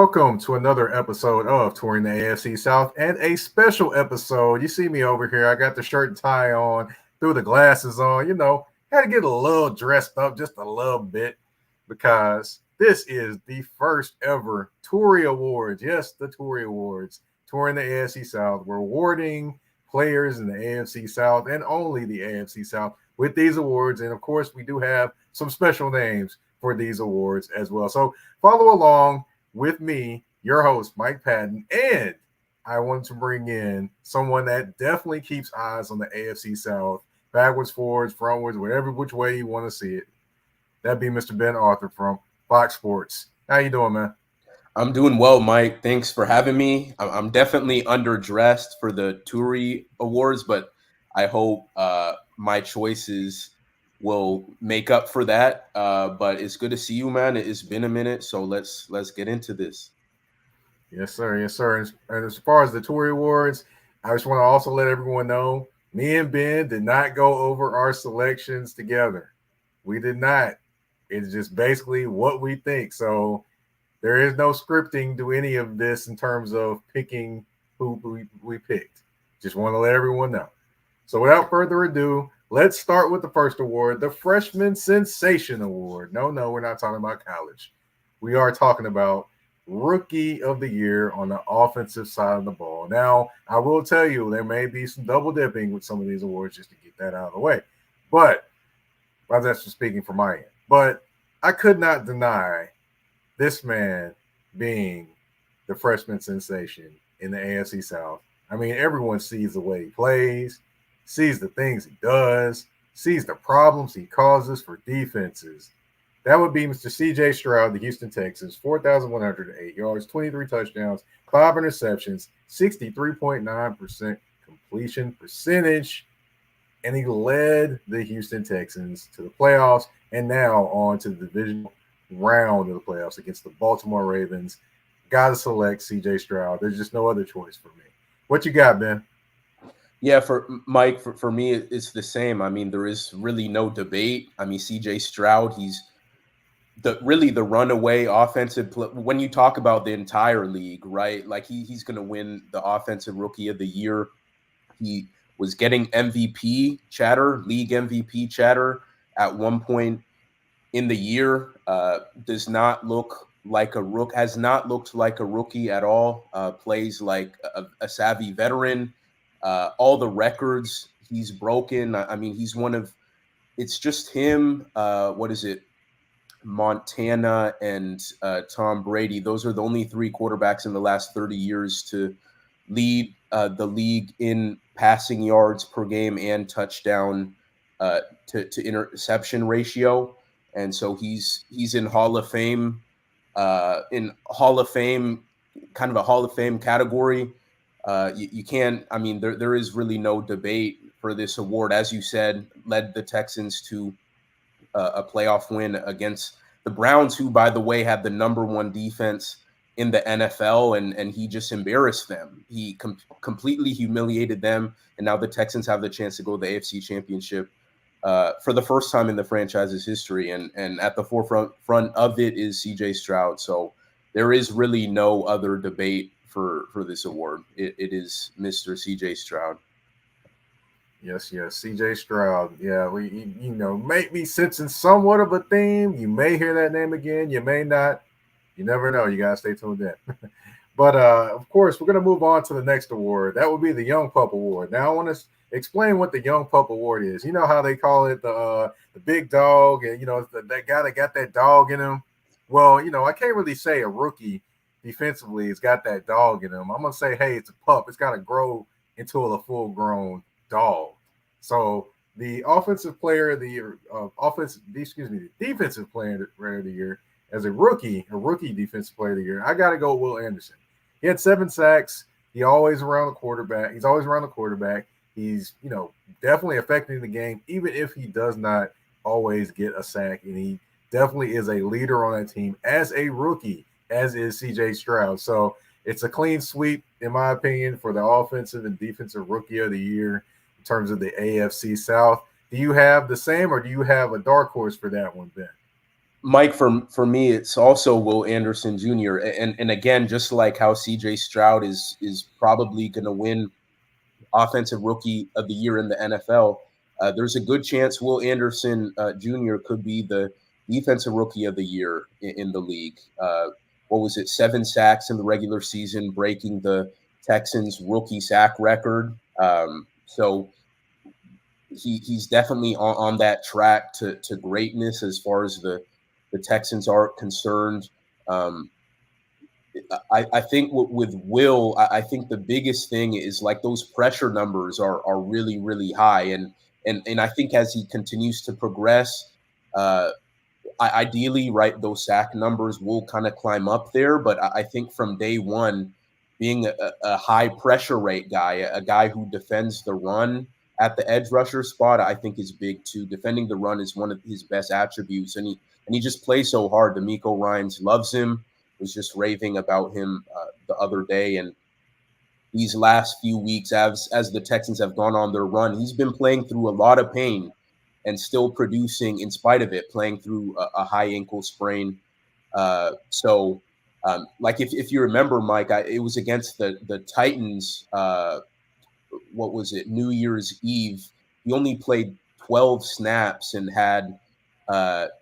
Welcome to another episode of Touring the AFC South and a special episode. You see me over here. I got the shirt and tie on, threw the glasses on, had to get a little dressed up just a little bit because this is the first ever Touring Awards. Yes, the Touring Awards. Touring the AFC South. We're awarding players in the AFC South and only the AFC South with these awards. And of course, we do have some special names for these awards as well. So follow along with me, your host, Mike Patton, and I wanted to bring in someone that definitely keeps eyes on the AFC South, backwards, forwards, frontwards, whatever which way you want to see it. That'd be Mr. Ben Arthur from Fox Sports. How you doing, man? I'm doing well, Mike. Thanks for having me. I'm definitely underdressed for the Touring Awards, but I hope my choices will make up for that. But it's good to see you, man. It's been a minute, so let's get into this. Yes, sir. Yes, sir. And as far as the Touring Awards, I just want to also let everyone know me and Ben did not go over our selections together. We did not. It's just basically what we think. So there is no scripting to any of this in terms of picking who we picked. Just want to let everyone know. So without further ado, let's start with the first award, the Freshman Sensation Award. No, we're not talking about college. We are talking about Rookie of the Year on the offensive side of the ball. Now, I will tell you, there may be some double dipping with some of these awards just to get that out of the way. But, well, that's just speaking from my end. But I could not deny this man being the freshman sensation in the AFC South. I mean, everyone sees the way he plays, sees the things he does, sees the problems he causes for defenses. That would be Mr. C.J. Stroud, the Houston Texans, 4,108 yards, 23 touchdowns, 5 interceptions, 63.9% completion percentage, and he led the Houston Texans to the playoffs and now on to the divisional round of the playoffs against the Baltimore Ravens. Got to select C.J. Stroud. There's just no other choice for me. What you got, Ben? Yeah, for Mike, for me, it's the same. I mean, there is really no debate. I mean, C.J. Stroud, he's the runaway offensive when you talk about the entire league, right? Like he's going to win the offensive rookie of the year. He was getting MVP chatter, league MVP chatter at one point in the year. Does not look like a rook, has not looked like a rookie at all. Plays like a savvy veteran. All the records he's broken. I mean, he's one of, it's just him. What is it? Montana and Tom Brady. Those are the only three quarterbacks in the last 30 years to lead the league in passing yards per game and touchdown to interception ratio. And so he's in Hall of Fame, kind of a Hall of Fame category. You can't, I mean, there is really no debate for this award. As you said, led the Texans to a playoff win against the Browns, who, by the way, had the number one defense in the NFL, and he just embarrassed them. He completely humiliated them, and now the Texans have the chance to go to the AFC Championship for the first time in the franchise's history, and at the forefront of it is C.J. Stroud. So there is really no other debate for this award. It is Mr. C.J. Stroud. Yes, C.J. Stroud. Yeah, we may be sensing somewhat of a theme. You may hear that name again. You may not. You never know. You gotta stay tuned in. But of course, we're gonna move on to the next award. That would be the Young Pup Award. Now, I want to explain what the Young Pup Award is. You know how they call it the big dog, and that guy that got that dog in him. Well, I can't really say a rookie defensively has got that dog in him. I'm gonna say, hey, it's a pup. It's got to grow into a full-grown dog. So the offensive player of the year, the defensive player of the year as a rookie defensive player of the year, I got to go with Will Anderson. He had 7 sacks. He's always around the quarterback. He's, definitely affecting the game, even if he does not always get a sack. And he definitely is a leader on that team as a rookie, as is C.J. Stroud. So it's a clean sweep, in my opinion, for the offensive and defensive rookie of the year in terms of the AFC South. Do you have the same, or do you have a dark horse for that one, Ben? Mike, for me, it's also Will Anderson Jr. And again, just like how CJ Stroud is probably going to win Offensive Rookie of the Year in the NFL, there's a good chance Will Anderson Jr. could be the Defensive Rookie of the Year in the league. What was it? 7 sacks in the regular season, breaking the Texans' rookie sack record. So he's definitely on that track to greatness as far as the Texans are concerned. Um, I think with Will, I think the biggest thing is like those pressure numbers are really really high, and I think as he continues to progress, uh, ideally, right, those sack numbers will kind of climb up there. But I think from day one, being a high pressure rate guy, a guy who defends the run at the edge rusher spot, I think is big too. Defending the run is one of his best attributes, and he just plays so hard. D'Amico Ryans loves him. Was just raving about him the other day, and these last few weeks, as the Texans have gone on their run, he's been playing through a lot of pain and still producing in spite of it, playing through a high ankle sprain. Like if you remember, Mike, it was against the Titans. What was it? New Year's Eve. He only played 12 snaps and had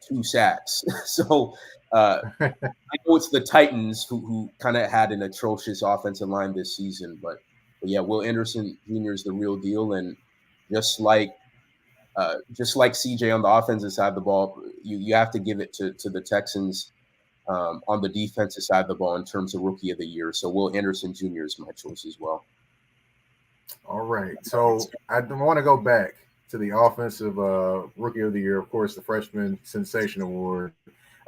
2 sacks. So I know it's the Titans who kind of had an atrocious offensive line this season, but yeah, Will Anderson Jr. is the real deal, and just like CJ on the offensive side of the ball, you have to give it to the Texans on the defensive side of the ball in terms of Rookie of the Year. So Will Anderson Jr. is my choice as well. All right. So I want to go back to the offensive Rookie of the Year, of course, the Freshman Sensation Award.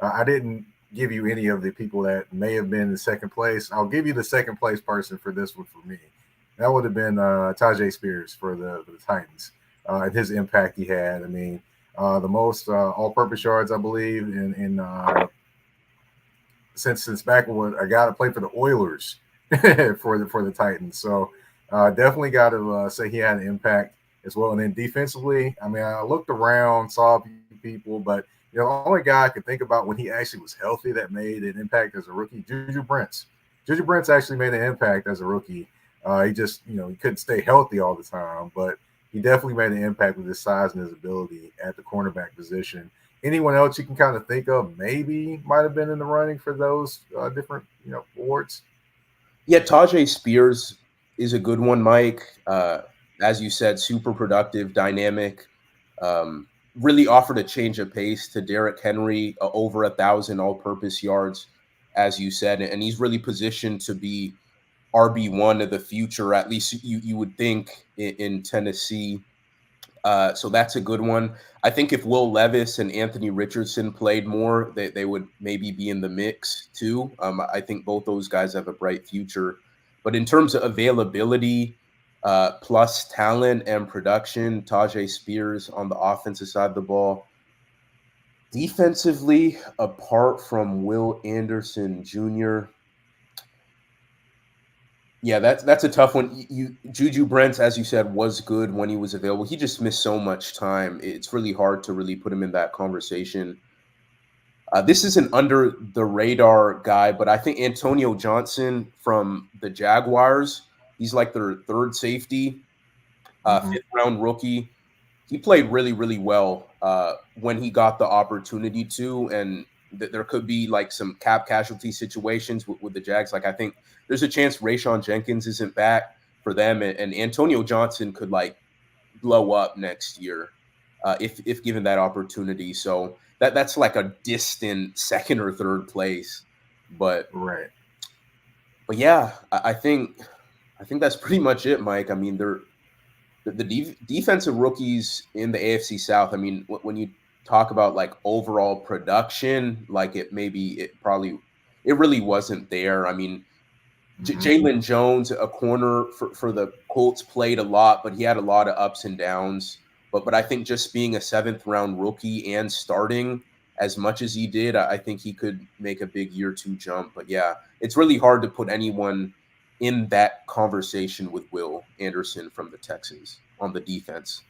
I didn't give you any of the people that may have been in second place. I'll give you the second place person for this one for me. That would have been Tajay Spears for the Titans and his impact he had. I mean, the most all-purpose yards, I believe, in since back when I got to play for the Oilers for the Titans. So definitely got to say he had an impact as well. And then defensively, I mean, I looked around, saw a few people, but the only guy I could think about when he actually was healthy that made an impact as a rookie, Juju Brents. Juju Brents actually made an impact as a rookie. He just, he couldn't stay healthy all the time, but he definitely made an impact with his size and his ability at the cornerback position. Anyone else you can kind of think of maybe might have been in the running for those different, awards? Yeah, Tajay Spears is a good one, Mike. As you said, super productive, dynamic. Really offered a change of pace to Derrick Henry, over 1,000 all-purpose yards, as you said, and he's really positioned to be RB1 of the future. At least you would think in Tennessee. So that's a good one. I think if Will Levis and Anthony Richardson played more, they would maybe be in the mix too. I think both those guys have a bright future. But in terms of availability, plus talent and production, Tajay Spears on the offensive side of the ball. Defensively, apart from Will Anderson Jr., yeah, that's a tough one. Juju Brents, as you said, was good when he was available. He just missed so much time. It's really hard to really put him in that conversation. This is an under the radar guy, but I think Antonio Johnson from the Jaguars. He's like their third safety, fifth round rookie. He played really, really well when he got the opportunity to, and there could be like some cap casualty situations with the Jags. Like I think there's a chance Rayshon Jenkins isn't back for them, and Antonio Johnson could like blow up next year if given that opportunity. So that's like a distant second or third place, but Right. but yeah, I think that's pretty much it, Mike. I mean, the defensive rookies in the AFC South. I mean, when you talk about like overall production, like it really wasn't there. I mean, Jalen Jones, a corner for the Colts, played a lot, but he had a lot of ups and downs. But I think just being a 7th-round rookie and starting as much as he did, I think he could make a big year 2 jump. But yeah, it's really hard to put anyone in that conversation with Will Anderson from the Texans on the defense.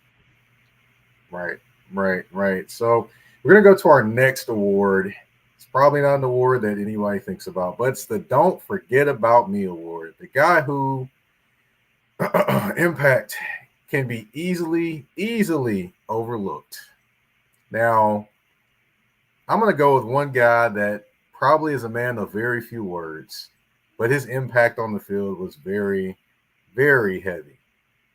Right. So We're gonna go to our next award. It's probably not an award that anybody thinks about, but it's the "Don't Forget About Me" award. The guy who impact can be easily overlooked. Now, I'm gonna go with one guy that probably is a man of very few words, but his impact on the field was very heavy.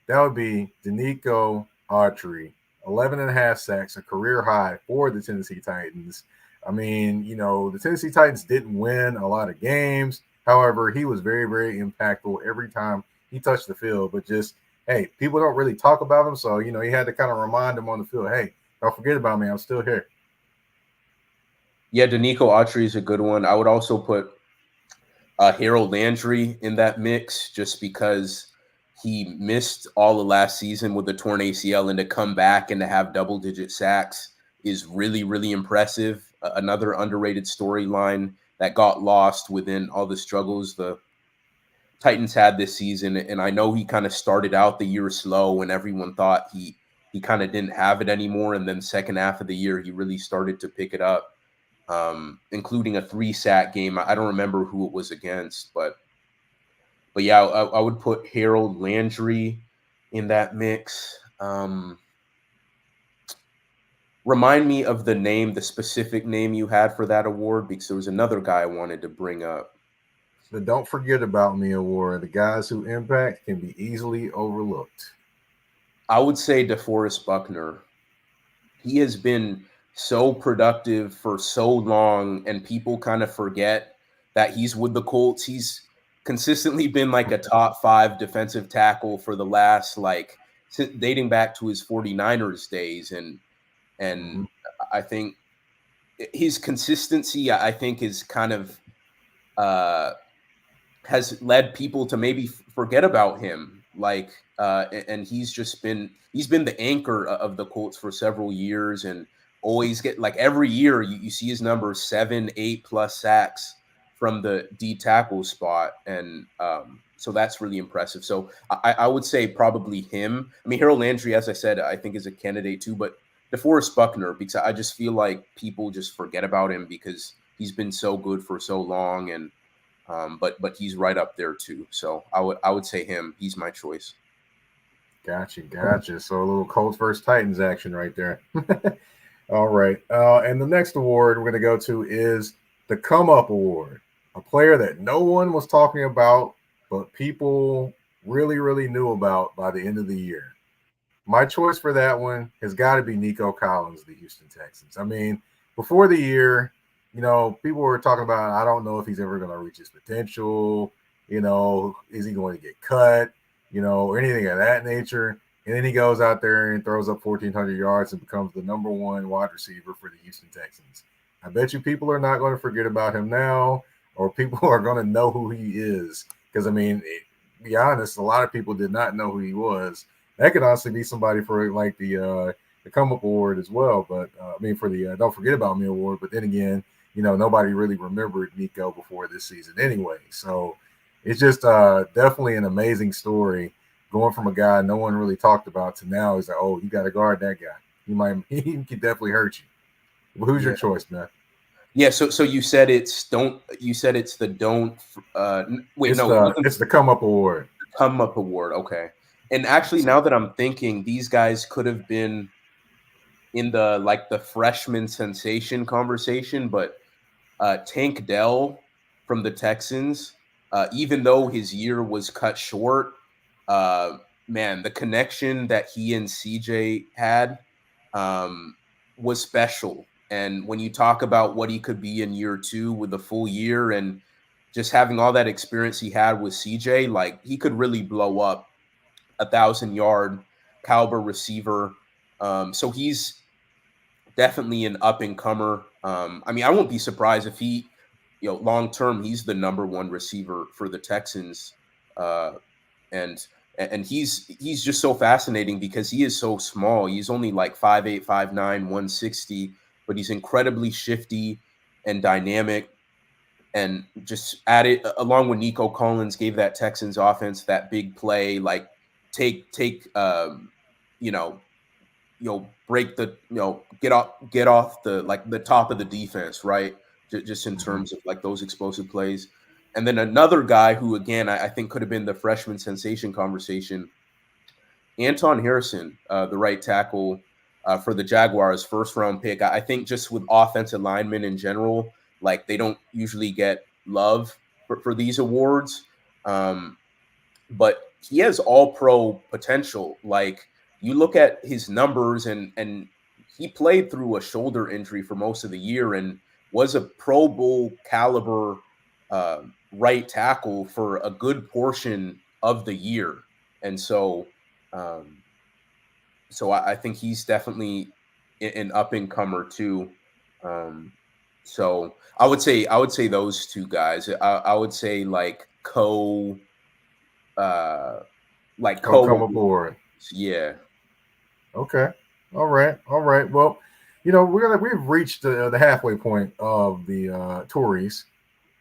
That would be Danico Autry, 11 and a half sacks, a career high for the Tennessee Titans. I mean, the Tennessee Titans didn't win a lot of games. However, he was very impactful every time he touched the field. But just, hey, people don't really talk about him. So, he had to kind of remind him on the field, hey, don't forget about me. I'm still here. Yeah, Danico Autry is a good one. I would also put Harold Landry in that mix just because he missed all of last season with a torn ACL, and to come back and to have double-digit sacks is really impressive. Another underrated storyline that got lost within all the struggles the Titans had this season. And I know he kind of started out the year slow when everyone thought he kind of didn't have it anymore. And then second half of the year, he really started to pick it up, including a 3-sack game. I don't remember who it was against, but yeah, I would put Harold Landry in that mix. Remind me of the specific name you had for that award, because there was another guy I wanted to bring up. The "Don't Forget About Me" award. The guys who impact can be easily overlooked. I would say DeForest Buckner. He has been so productive for so long, and people kind of forget that he's with the Colts. He's consistently been like a top 5 defensive tackle for the last, like, dating back to his 49ers days. And Mm-hmm. I think his consistency, I think, is kind of has led people to maybe forget about him. Like, and he's been the anchor of the Colts for several years, and always get, like, every year you see his numbers 7, 8+ sacks from the D tackle spot. And so that's really impressive. So I would say probably him. I mean, Harold Landry, as I said, I think is a candidate too, but DeForest Buckner, because I just feel like people just forget about him because he's been so good for so long. And but he's right up there too. So I would say him. He's my choice. Gotcha. So a little Colts versus Titans action right there. All right. And the next award we're going to go to is the Come Up Award, a player that no one was talking about, but people really knew about by the end of the year. My choice for that one has got to be Nico Collins, the Houston Texans. I mean, before the year, people were talking about, I don't know if he's ever going to reach his potential. Is he going to get cut? Or anything of that nature. And then he goes out there and throws up 1,400 yards and becomes the number 1 wide receiver for the Houston Texans. I bet you people are not going to forget about him now, or people are going to know who he is. Because, I mean, be honest, a lot of people did not know who he was. That could honestly be somebody for like the Come Up Award as well. But for the Don't Forget About Me award. But then again, nobody really remembered Nico before this season anyway. So it's just definitely an amazing story, going from a guy no one really talked about to now he's like, oh, you got to guard that guy. He could definitely hurt you. But who's your choice, man? Yeah, so you said it's the don't wait, it's no, it's the Come Up Award. Come Up Award. Okay. And actually, now that I'm thinking, these guys could have been in the freshman sensation conversation, but Tank Dell from the Texans, even though his year was cut short, man, the connection that he and CJ had was special. And when you talk about what he could be in year 2 with a full year and just having all that experience he had with CJ, like, he could really blow up 1,000-yard caliber receiver. So he's definitely an up and comer. I mean, I won't be surprised if he, long term, he's the number 1 receiver for the Texans. And he's just so fascinating because he is so small. He's only like 5'8", 5'9", 160, but he's incredibly shifty and dynamic. And just added, along with Nico Collins, gave that Texans offense that big play, like take you know break the get off the top of the defense, right? Just in Mhm. terms of like those explosive plays. And then another guy who, again, I think could have been the freshman sensation conversation, Anton Harrison, the right tackle for the Jaguars, first round pick. I think just with offensive linemen in general, like they don't usually get love for these awards. Um, but he has all pro potential. Like you look at his numbers, and he played through a shoulder injury for most of the year and was a Pro Bowl caliber right tackle for a good portion of the year. And um, I think he's definitely an up and comer too. Um, so I would say those two guys. I would say uh Oh, come co aboard. yeah. Okay. All right. All right. Well, we've reached the halfway point of the Tories,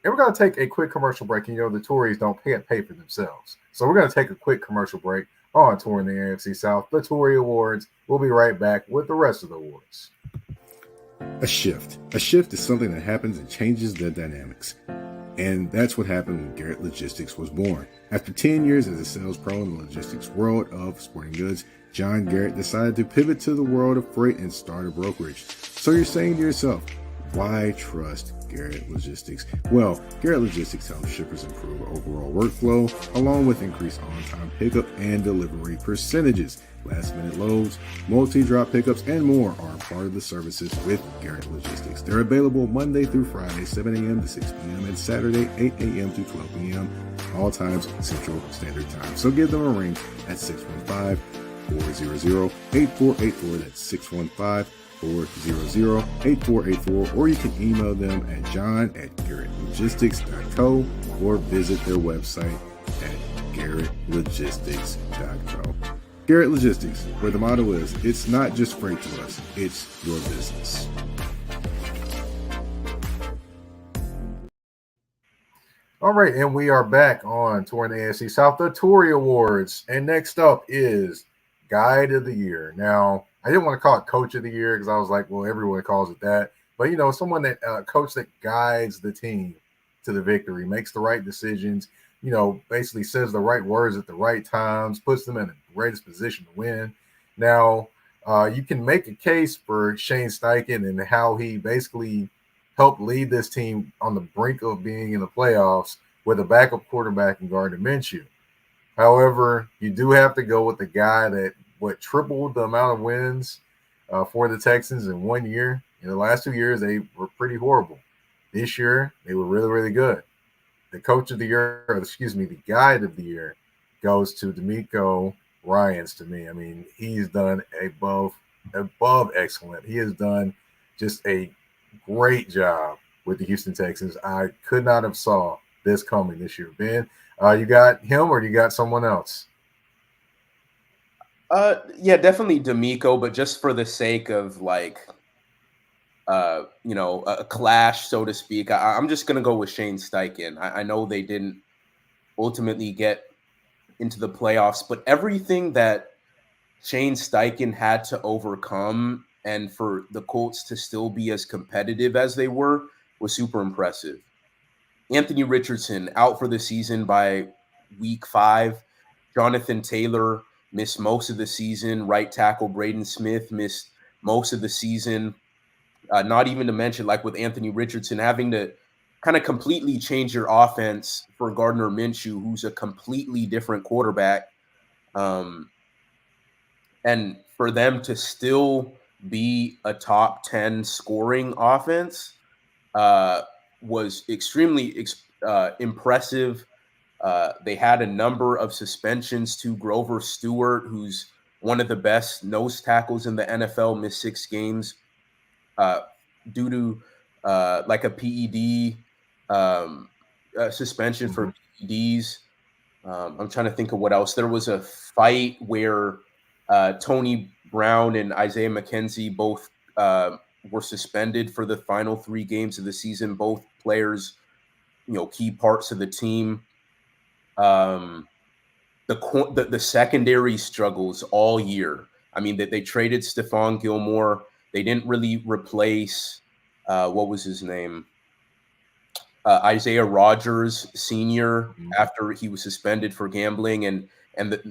and we're gonna take a quick commercial break. And the Tories don't pay for themselves, so we're gonna take a quick commercial break on touring the AFC South, the Tory Awards. We'll be right back with the rest of the awards. A shift. A shift is something that happens and changes the dynamics. And that's what happened when Garrett Logistics was born. After 10 years as a sales pro in the logistics world of sporting goods, John Garrett decided to pivot to the world of freight and start a brokerage. So you're saying to yourself, why trust Garrett Logistics? Well, Garrett Logistics helps shippers improve overall workflow, along with increased on-time pickup and delivery percentages. Last-minute loads, multi-drop pickups, and more are part of the services with Garrett Logistics. They're available Monday through Friday, 7 a.m. to 6 p.m., and Saturday, 8 a.m. to 12 p.m., all times Central Standard Time. So give them a ring at 615-400-8484. That's 615-400-8484, or you can email them at john@garrettlogistics.co or visit their website at garrettlogistics.co. Garrett Logistics, where the motto is, it's not just freight to us, it's your business. All right, and we are back on touring the AFC South, the Tory Awards. And next up is Guide of the Year. Now, I didn't want to call it Coach of the Year because I was like, well, everyone calls it that. But, someone that coach that guides the team to the victory, makes the right decisions, basically says the right words at the right times, puts them in the greatest position to win. Now, you can make a case for Shane Steichen and how he basically helped lead this team on the brink of being in the playoffs with a backup quarterback in Gardner Minshew. However, you do have to go with the guy that tripled the amount of wins for the Texans in 1 year. In the last 2 years, they were pretty horrible. This year, they were really, really good. The coach of the year, the guide of the year, goes to D'Amico Ryans to me. I mean, he's done above excellent. He has done just a great job with the Houston Texans. I could not have saw this coming this year. Ben, you got him or you got someone else? Yeah, definitely D'Amico, but just for the sake of a clash, so to speak, I'm just gonna go with Shane Steichen. I know they didn't ultimately get into the playoffs, but everything that Shane Steichen had to overcome and for the Colts to still be as competitive as they were was super impressive. Anthony Richardson out for the season by week 5. Jonathan Taylor missed most of the season. Right tackle Braden Smith missed most of the season. Not even to mention, like with Anthony Richardson, having to kind of completely change your offense for Gardner Minshew, who's a completely different quarterback. And for them to still be a top 10 scoring offense was extremely impressive. They had a number of suspensions to Grover Stewart, who's one of the best nose tackles in the NFL, missed 6 games due to like a PED suspension for PEDs. I'm trying to think of what else. There was a fight where Tony Brown and Isaiah McKenzie both were suspended for the final 3 games of the season. Both players, key parts of the team. The secondary struggles all year. I mean, they traded Stephon Gilmore. They didn't really replace what was his name? Isaiah Rogers Sr. after he was suspended for gambling, and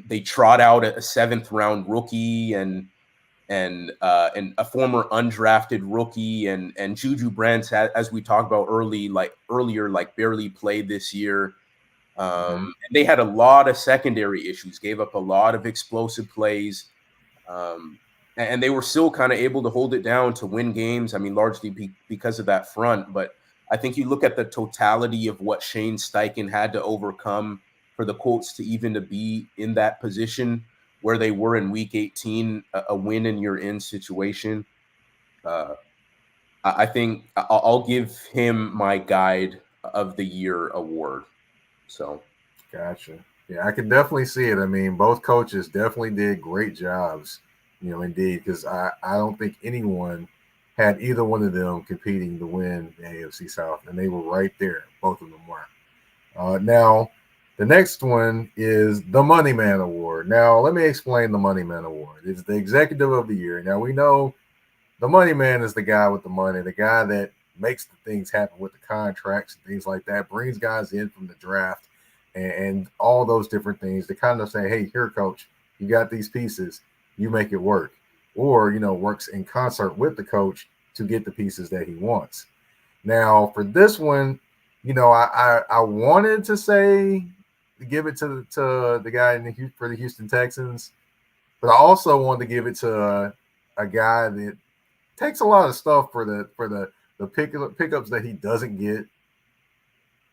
they trot out a 7th-round rookie and a former undrafted rookie, and Juju Brents, as we talked about earlier, barely played this year. And they had a lot of secondary issues, gave up a lot of explosive plays, and they were still kind of able to hold it down to win games. I mean, largely because of that front. But I think you look at the totality of what Shane Steichen had to overcome for the Colts to even to be in that position where they were in Week 18, a win and you're in situation. I think I'll give him my Guide of the Year award. So, gotcha. Yeah, I can definitely see it. I mean, both coaches definitely did great jobs, indeed, because I don't think anyone had either one of them competing to win the AFC South, and they were right there. Both of them were. Now, the next one is the Money Man Award. Now, let me explain the Money Man Award. It's the Executive of the Year. Now, we know the Money Man is the guy with the money, the guy that makes the things happen with the contracts and things like that, brings guys in from the draft and all those different things to kind of say, hey, here, coach, you got these pieces, you make it work. Or, works in concert with the coach to get the pieces that he wants. Now, for this one, I wanted to say give it to the guy for the Houston Texans, but I also wanted to give it to a guy that takes a lot of stuff for the pickups that he doesn't get,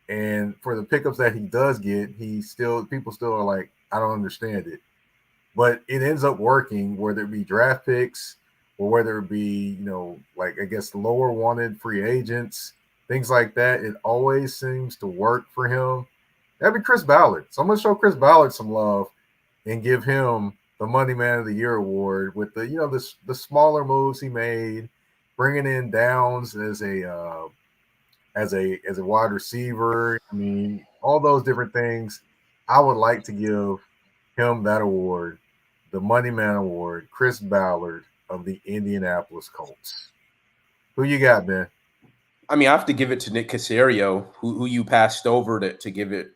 and for the pickups that he does get, people still are like, I don't understand it, but it ends up working, whether it be draft picks or whether it be I guess lower wanted free agents, things like that. It always seems to work for him. That'd be Chris Ballard. So I'm gonna show Chris Ballard some love and give him the Money Man of the Year award with the smaller moves he made, bringing in Downs as a wide receiver. I mean, all those different things. I would like to give him that award, the Money Man Award, Chris Ballard of the Indianapolis Colts. Who you got, Ben? I mean, I have to give it to Nick Caserio, who you passed over to give it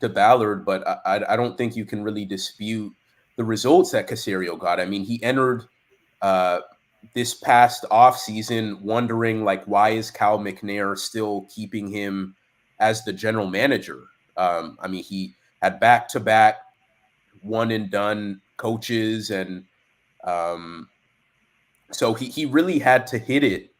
to Ballard, but I don't think you can really dispute the results that Caserio got. I mean, he entered this past offseason wondering, why is Cal McNair still keeping him as the general manager? I mean, he had back-to-back one-and-done coaches, and so he really had to hit it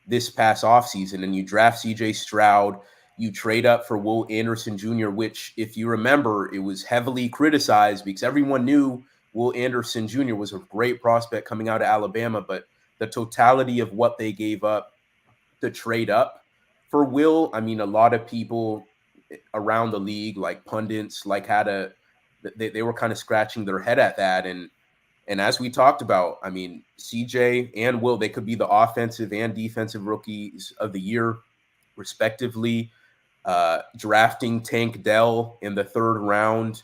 this past offseason. And you draft C.J. Stroud, you trade up for Will Anderson Jr., which, if you remember, it was heavily criticized because everyone knew Will Anderson Jr. was a great prospect coming out of Alabama, but the totality of what they gave up to trade up for Will, I mean, a lot of people around the league, like pundits, they were kind of scratching their head at that. And as we talked about, I mean, CJ and Will, they could be the offensive and defensive rookies of the year, respectively. Drafting Tank Dell in the 3rd round,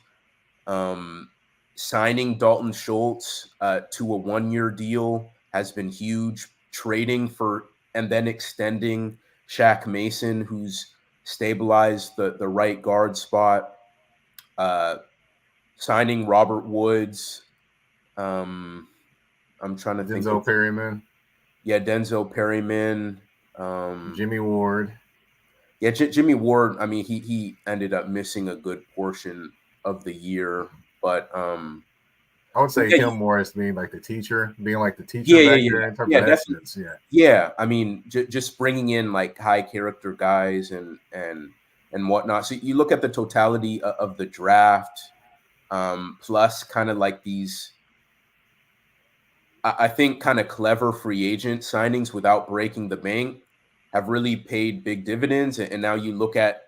signing Dalton Schultz to a 1-year deal has been huge. Trading for and then extending Shaq Mason, who's stabilized the right guard spot. Signing Robert Woods. I'm trying to think. Denzel Perryman. Yeah, Denzel Perryman. Jimmy Ward. Yeah, Jimmy Ward. I mean, he ended up missing a good portion of the year, but I would say him more as being like the teacher there in terms of excellence. Yeah. I mean, just bringing in high character guys and whatnot. So you look at the totality of the draft, plus kind of these, I think, kind of clever free agent signings without breaking the bank have really paid big dividends. And now you look at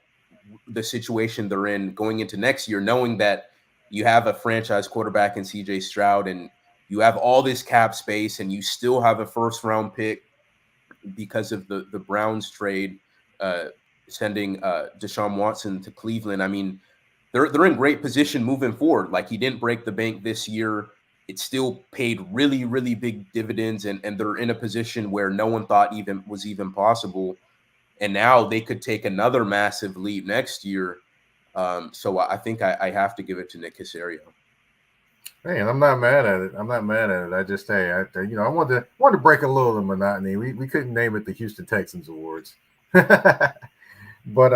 the situation they're in going into next year, knowing that you have a franchise quarterback in CJ Stroud and you have all this cap space and you still have a 1st-round pick because of the Browns trade, sending Deshaun Watson to Cleveland. I mean, they're in great position moving forward. He didn't break the bank this year. it still paid really, really big dividends, and they're in a position where no one thought was even possible. And now they could take another massive leap next year. So I think I have to give it to Nick Caserio. Hey, and I'm not mad at it. I'm not mad at it. I just I wanted to break a little of the monotony. We couldn't name it the Houston Texans Awards. But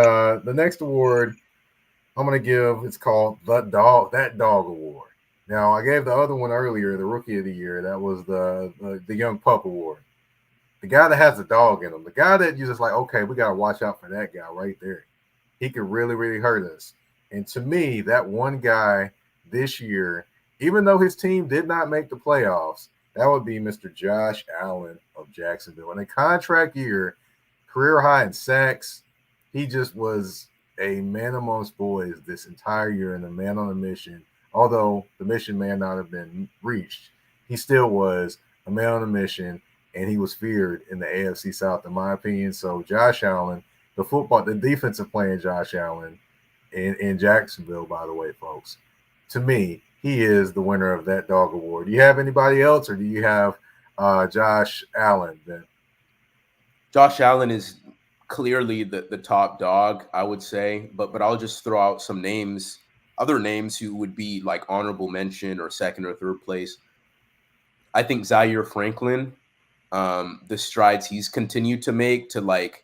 the next award I'm gonna give, it's called That Dog Award. Now I gave the other one earlier, the Rookie of the Year. That was the Young Pup Award. The guy that has a dog in him, the guy that you're just like, okay, we gotta watch out for that guy right there. He could really, really hurt us. And to me, that one guy this year, even though his team did not make the playoffs, that would be Mr. Josh Allen of Jacksonville. In a contract year, career high in sacks, he just was a man amongst boys this entire year and a man on a mission. Although the mission may not have been reached, he still was a man on a mission, and he was feared in the AFC South, in my opinion. So Josh Allen, the defensive playing Josh Allen in Jacksonville, by the way, folks, to me, he is the winner of That Dog Award. Do you have anybody else, or do you have Josh Allen then? Josh Allen is clearly the top dog, I would say, but I'll just throw out some names, other names who would be like honorable mention or second or third place. I think Zaire Franklin, the strides he's continued to make to, like,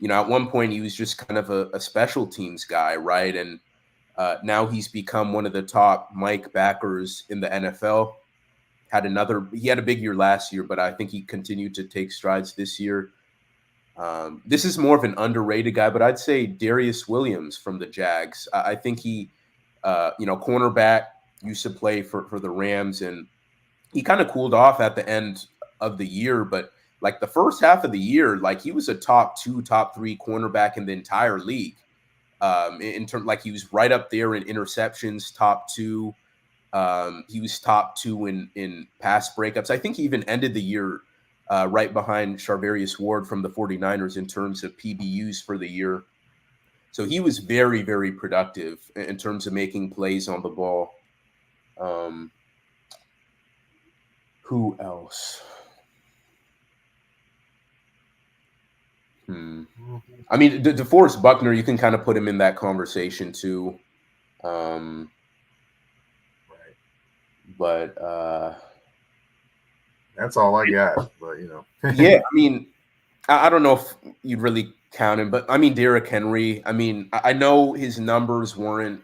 at one point he was just kind of a special teams guy, right? And now he's become one of the top Mike backers in the NFL. He had a big year last year, but I think he continued to take strides this year. This is more of an underrated guy, but I'd say Darius Williams from the Jags. I think he, cornerback, used to play for the Rams, and he kind of cooled off at the end of the year. But like the first half of the year, like he was a top 2, top 3 cornerback in the entire league. In terms, like he was right up there in interceptions, top 2. He was top 2 in pass breakups. I think he even ended the year right behind Charvarius Ward from the 49ers in terms of PBUs for the year. So he was very, very productive in terms of making plays on the ball. Who else? I mean, DeForest Buckner, you can kind of put him in that conversation too. Right. But that's all I got. But yeah, I mean, I don't know if you'd really count him, but I mean, Derrick Henry. I mean, I know his numbers weren't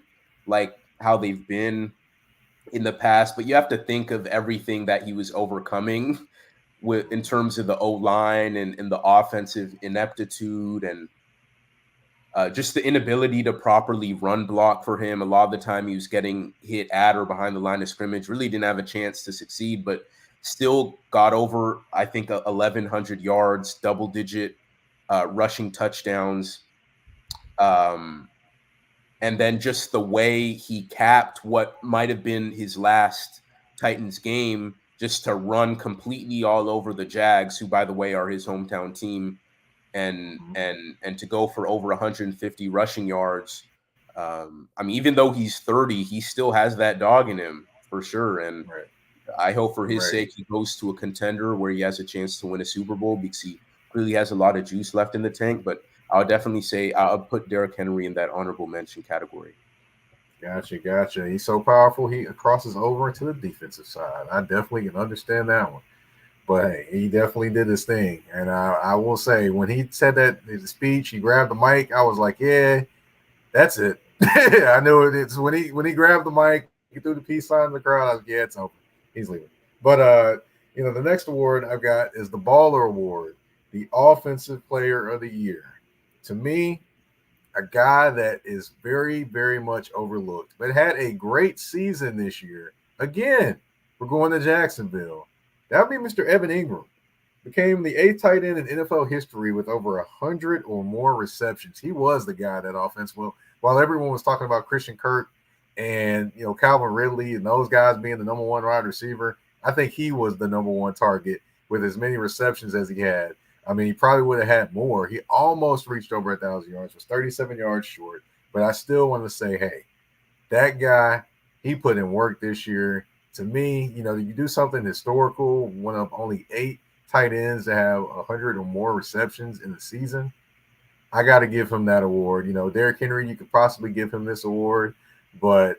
like how they've been in the past, but you have to think of everything that he was overcoming in terms of the O-line and the offensive ineptitude and just the inability to properly run block for him. A lot of the time he was getting hit at or behind the line of scrimmage, really didn't have a chance to succeed, but still got over, I think, 1,100 yards, double-digit rushing touchdowns. And then just the way he capped what might have been his last Titans game, just to run completely all over the Jags, who, by the way, are his hometown team, and to go for over 150 rushing yards. I mean, even though he's 30, he still has that dog in him for sure. And right. I hope for his sake he goes to a contender where he has a chance to win a Super Bowl, because he clearly has a lot of juice left in the tank. But I'll definitely say I'll put Derrick Henry in that honorable mention category. Gotcha. He's so powerful, he crosses over into the defensive side. I definitely can understand that one. But hey, he definitely did his thing. And I will say, when he said that in his speech, he grabbed the mic, I was like, yeah, that's it. I knew it. It's when he grabbed the mic, he threw the peace sign in the crowd. I was like, yeah, it's over. He's leaving. But the next award I've got is the Baller Award, the Offensive Player of the Year. To me, a guy that is very, very much overlooked, but had a great season this year. Again, we're going to Jacksonville. That would be Mr. Evan Ingram. Became the 8th tight end in NFL history with over 100 or more receptions. He was the guy that offense. Well, while everyone was talking about Christian Kirk and Calvin Ridley and those guys being the number 1 wide receiver, I think he was the number 1 target with as many receptions as he had. I mean, he probably would have had more. He almost reached over 1,000 yards, was 37 yards short. But I still want to say, hey, that guy, he put in work this year. to me, you do something historical, one of only 8 tight ends to have 100 or more receptions in the season. I got to give him that award. Derrick Henry, you could possibly give him this award, but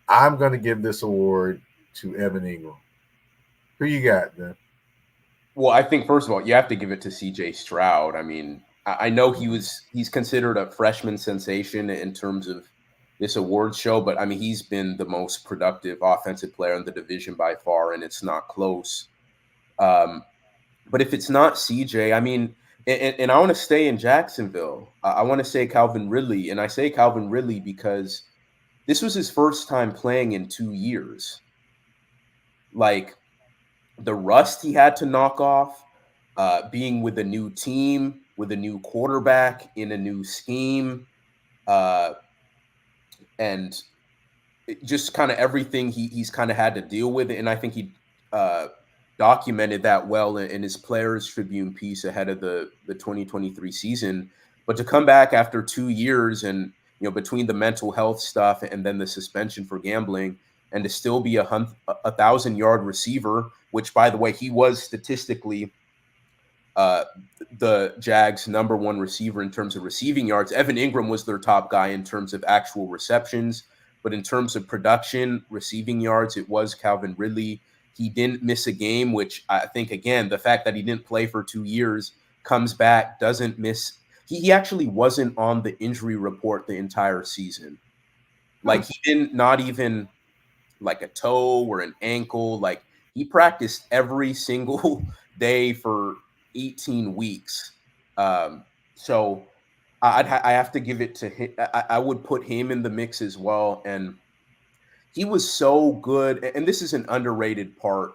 I'm going to give this award to Evan Ingram. Who you got, man? Well, I think first of all, you have to give it to CJ Stroud. I mean, I know he's considered a freshman sensation in terms of this awards show, but I mean, he's been the most productive offensive player in the division by far, and it's not close. But if it's not CJ, I mean, and I want to stay in Jacksonville. I want to say Calvin Ridley, and I say Calvin Ridley because this was his first time playing in 2 years. Like, the rust he had to knock off, being with a new team, with a new quarterback in a new scheme, and just kind of everything he's kind of had to deal with. And I think he documented that well in his Players Tribune piece ahead of the 2023 season. But to come back after 2 years and, between the mental health stuff and then the suspension for gambling, and to still be a 1,000-yard receiver, which, by the way, he was statistically the Jags' number 1 receiver in terms of receiving yards. Evan Ingram was their top guy in terms of actual receptions, but in terms of production, receiving yards, it was Calvin Ridley. He didn't miss a game, which I think, again, the fact that he didn't play for 2 years, comes back, doesn't miss. He actually wasn't on the injury report the entire season. Like, he didn't, not even like a toe or an ankle. Like, he practiced every single day for 18 weeks. So I have to give it to him. I would put him in the mix as well. And he was so good. And this is an underrated part.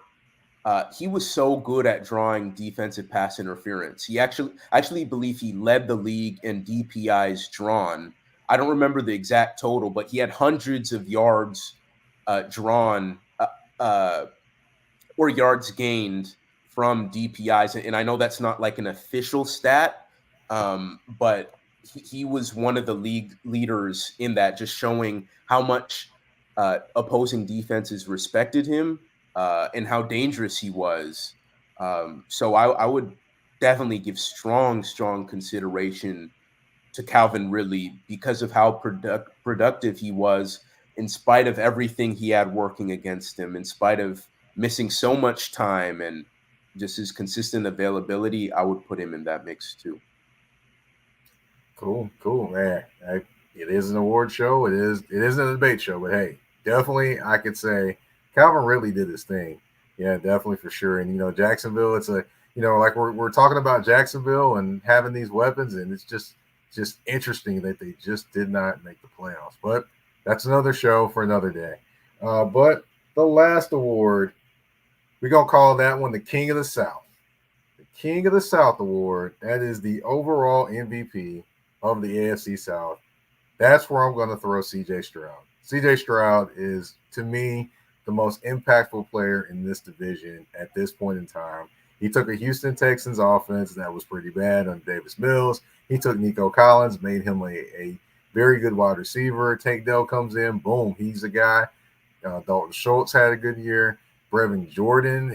He was so good at drawing defensive pass interference. He actually believe he led the league in DPIs drawn. I don't remember the exact total, but he had hundreds of yards drawn or yards gained from DPIs. And I know that's not like an official stat, but he was one of the league leaders in that, just showing how much opposing defenses respected him and how dangerous he was. So I would definitely give strong consideration to Calvin Ridley because of how productive he was, in spite of everything he had working against him, in spite of missing so much time and just his consistent availability. I would put him in that mix too. Cool, man. It is an award show. It isn't a debate show, but hey, definitely I could say Calvin Ridley did his thing. Yeah, definitely for sure. And Jacksonville, it's like we're talking about Jacksonville and having these weapons, and it's just interesting that they just did not make the playoffs. But that's another show for another day. But the last award, we're gonna call that one the King of the South. The King of the South award. That is the overall MVP of the AFC South. That's where I'm going to throw CJ Stroud. CJ Stroud is, to me, the most impactful player in this division at this point in time. He took a Houston Texans offense that was pretty bad on Davis Mills. He took Nico Collins, made him a very good wide receiver. Tank Dell comes in, boom, he's the guy. Dalton Schultz had a good year. Brevin Jordan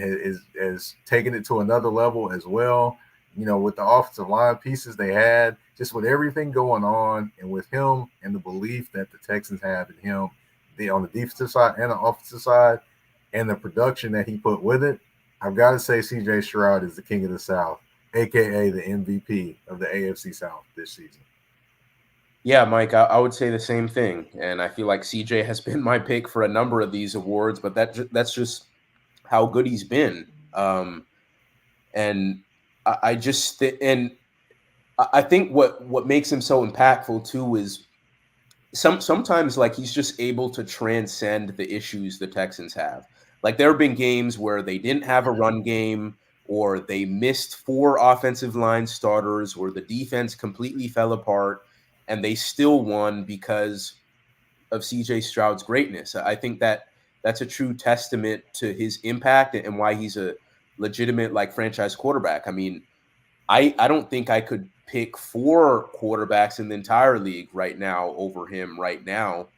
has taken it to another level as well. With the offensive line pieces they had, just with everything going on, and with him and the belief that the Texans have in him, on the defensive side and the offensive side, and the production that he put with it, I've got to say CJ Stroud is the King of the South, aka the MVP of the AFC South this season. Yeah, Mike, I would say the same thing, and I feel like CJ has been my pick for a number of these awards, but that's just how good he's been. And I just and I think what makes him so impactful too is sometimes like he's just able to transcend the issues the Texans have. Like, there have been games where they didn't have a run game, or they missed 4 offensive line starters, or the defense completely fell apart, and they still won because of CJ Stroud's greatness. I think that's a true testament to his impact and why he's a legitimate like franchise quarterback. I mean, I don't think I could pick 4 quarterbacks in the entire league right now over him right now.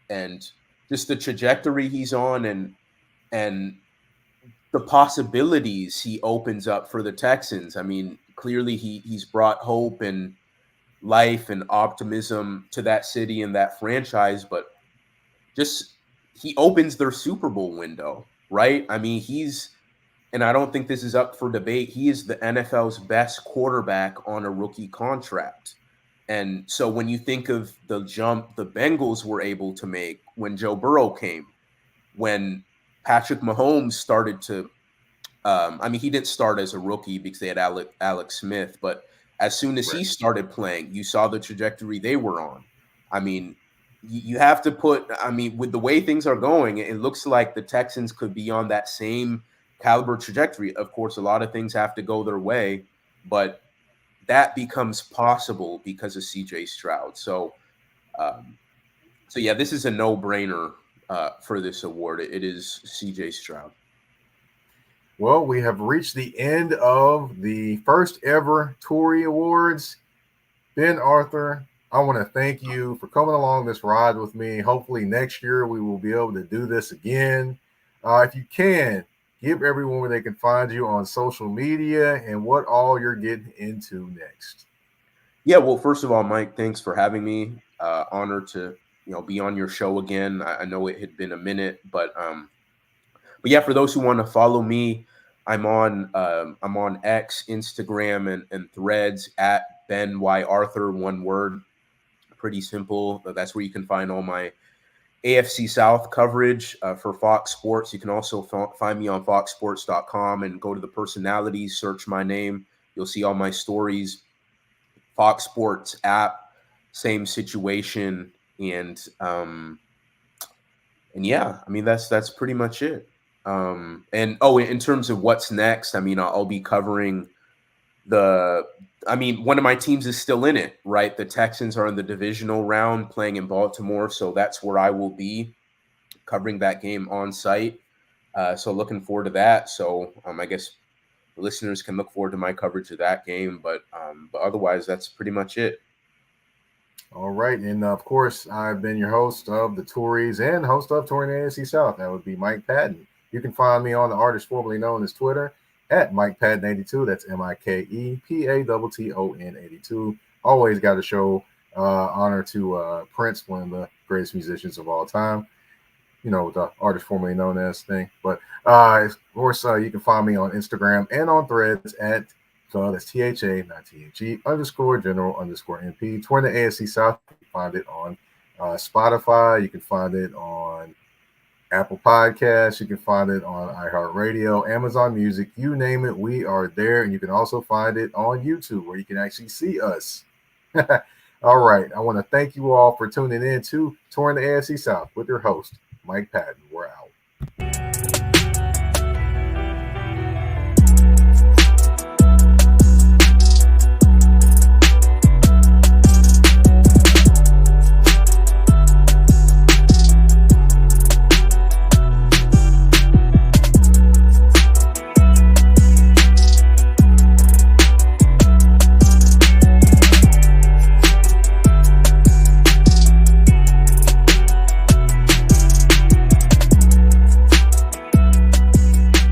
And just the trajectory he's on and the possibilities he opens up for the Texans. I mean, clearly he's brought hope and life and optimism to that city and that franchise, but just he opens their Super Bowl window, right? I mean, and I don't think this is up for debate, he is the NFL's best quarterback on a rookie contract. And so when you think of the jump the Bengals were able to make when Joe Burrow came, when Patrick Mahomes started to, I mean, he didn't start as a rookie because they had Alex Smith, but as soon as he started playing, you saw the trajectory they were on. I mean, you have to with the way things are going, it looks like the Texans could be on that same caliber trajectory. Of course, a lot of things have to go their way, but that becomes possible because of CJ Stroud. So yeah, this is a no-brainer for this award. It is CJ Stroud. Well, we have reached the end of the first ever Toury Awards. Ben, Arthur, I want to thank you for coming along this ride with me. Hopefully next year we will be able to do this again. If you can, give everyone where they can find you on social media and what all you're getting into next. Yeah, well, first of all, Mike, thanks for having me. Honored to be on your show again. I know it had been a minute, but yeah, for those who want to follow me, I'm on X, Instagram, and Threads at Ben Y Arthur, one word. Pretty simple. That's where you can find all my AFC South coverage for Fox Sports. You can also find me on foxsports.com and go to the personalities, search my name. You'll see all my stories. Fox Sports app, same situation. And yeah, I mean, that's pretty much it. In terms of what's next, I mean, I'll be covering one of my teams is still in it, right? The Texans are in the divisional round playing in Baltimore. So that's where I will be covering that game on site. So looking forward to that. So I guess the listeners can look forward to my coverage of that game, but otherwise that's pretty much it. All right. And of course, I've been your host of the Touries and host of Touring the AFC South. That would be Mike Patton. You can find me on the artist formerly known as Twitter at Mike Patton 82. That's MikePatton 82. Always got to show honor to Prince, one of the greatest musicians of all time. The artist formerly known as thing. But of course, you can find me on Instagram and on Threads at that's THA, not THE, _general_MP. Touring the AFC South. You can find it on Spotify. You can find it on Apple Podcasts. You can find it on iHeartRadio, Amazon Music, you name it, we are there. And you can also find it on YouTube where you can actually see us. All right. I want to thank you all for tuning in to Touring the AFC South with your host, Mike Patton. We're out.